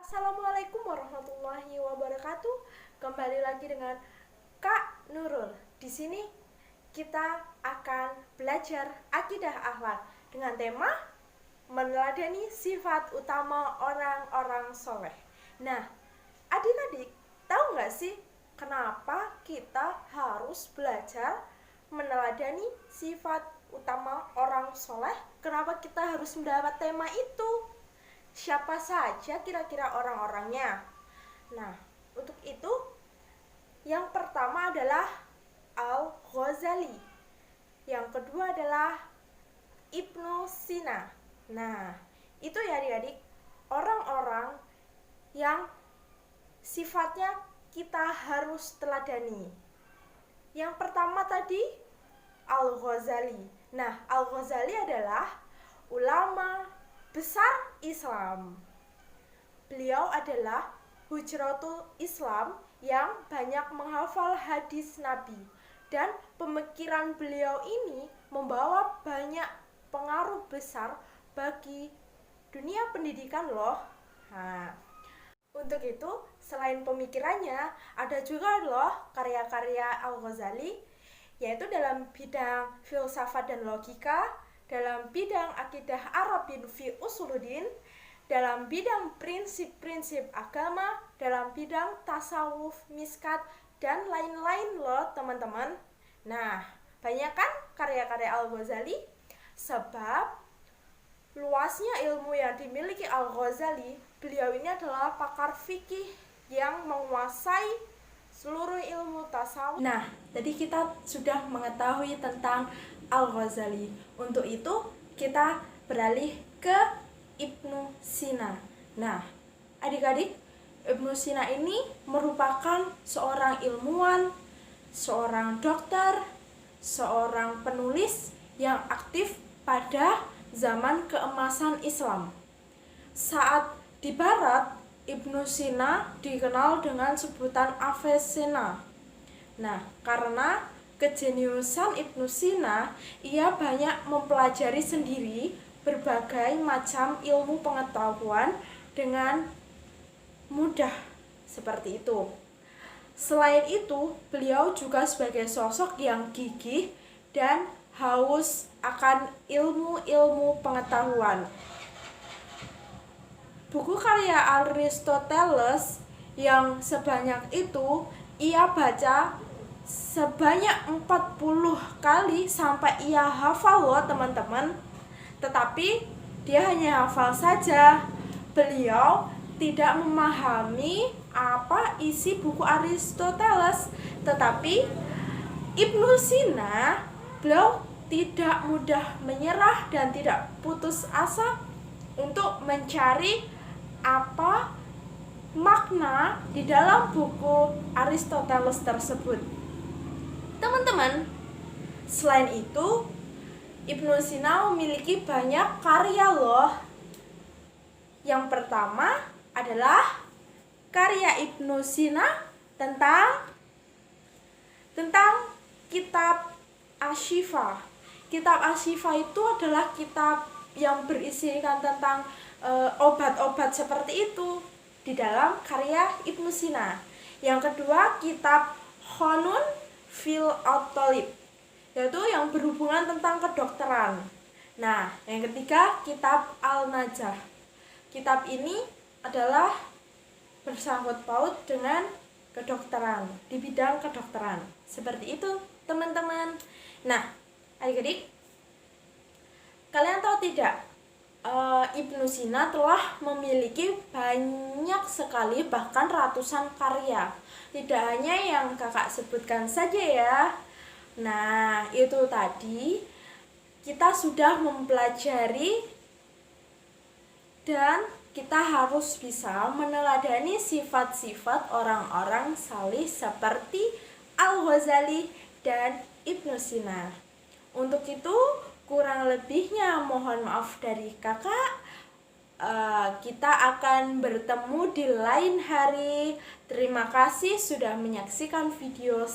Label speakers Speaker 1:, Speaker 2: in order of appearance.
Speaker 1: Assalamualaikum warahmatullahi wabarakatuh. Kembali lagi dengan Kak Nurul. Di sini kita akan belajar akidah akhlak dengan tema meneladani sifat utama orang-orang soleh. Nah, adik-adik tahu nggak sih kenapa kita harus belajar meneladani sifat utama orang soleh? Kenapa kita harus mendapat tema itu? Siapa saja kira-kira orang-orangnya? Nah, untuk itu yang pertama adalah Al-Ghazali. Yang kedua adalah Ibnu Sina. Nah, itu ya adik-adik, orang-orang yang sifatnya kita harus teladani. Yang pertama tadi Al-Ghazali. Nah, Al-Ghazali adalah ulama besar Islam. Beliau adalah hujratul Islam yang banyak menghafal hadis Nabi, dan pemikiran beliau ini membawa banyak pengaruh besar bagi dunia pendidikan loh. Nah, untuk itu selain pemikirannya ada juga loh karya-karya Al-Ghazali, yaitu dalam bidang filsafat dan logika, dalam bidang akidah Arabin fi usuluddin, dalam bidang prinsip-prinsip agama, dalam bidang tasawuf, miskat, dan lain-lain loh teman-teman. Nah, banyak kan karya-karya Al-Ghazali? Sebab luasnya ilmu yang dimiliki Al-Ghazali, beliau ini adalah pakar fikih yang menguasai seluruh ilmu tasawuf. Nah, tadi kita sudah mengetahui tentang Al-Ghazali. Untuk itu kita beralih ke Ibnu Sina. Nah, adik-adik, Ibnu Sina ini merupakan seorang ilmuwan, seorang dokter, seorang penulis yang aktif pada zaman keemasan Islam. Saat di barat, Ibnu Sina dikenal dengan sebutan Avicenna. Nah, karena kejeniusan Ibnu Sina, ia banyak mempelajari sendiri berbagai macam ilmu pengetahuan dengan mudah seperti itu. Selain itu, beliau juga sebagai sosok yang gigih dan haus akan ilmu-ilmu pengetahuan. Buku karya Aristoteles yang sebanyak itu ia baca sebanyak 40 kali sampai ia hafal loh teman-teman. Tetapi dia hanya hafal saja. Beliau tidak memahami apa isi buku Aristoteles. Tetapi Ibnu Sina, beliau tidak mudah menyerah dan tidak putus asa untuk mencari apa makna di dalam buku Aristoteles tersebut. Teman-teman, selain itu Ibnu Sina memiliki banyak karya loh. Yang pertama adalah karya Ibnu Sina tentang kitab Asy-Syifa. Kitab Asy-Syifa itu adalah kitab yang berisikan tentang obat-obat seperti itu di dalam karya Ibnu Sina. Yang kedua, kitab Khonun fil At-Thalib, yaitu yang berhubungan tentang kedokteran. Nah, yang ketiga, kitab Al-Najah. Kitab ini adalah bersangkut paut dengan kedokteran, di bidang kedokteran. Seperti itu, teman-teman. Nah, adik-adik, kalian tahu tidak, Ibnu Sina telah memiliki banyak sekali, bahkan ratusan karya. Tidak hanya yang kakak sebutkan saja ya. Nah, itu tadi kita sudah mempelajari dan kita harus bisa meneladani sifat-sifat orang-orang salih seperti Al-Ghazali dan Ibnu Sina. Untuk itu, kurang lebihnya mohon maaf dari kakak. Kita akan bertemu di lain hari. Terima kasih sudah menyaksikan video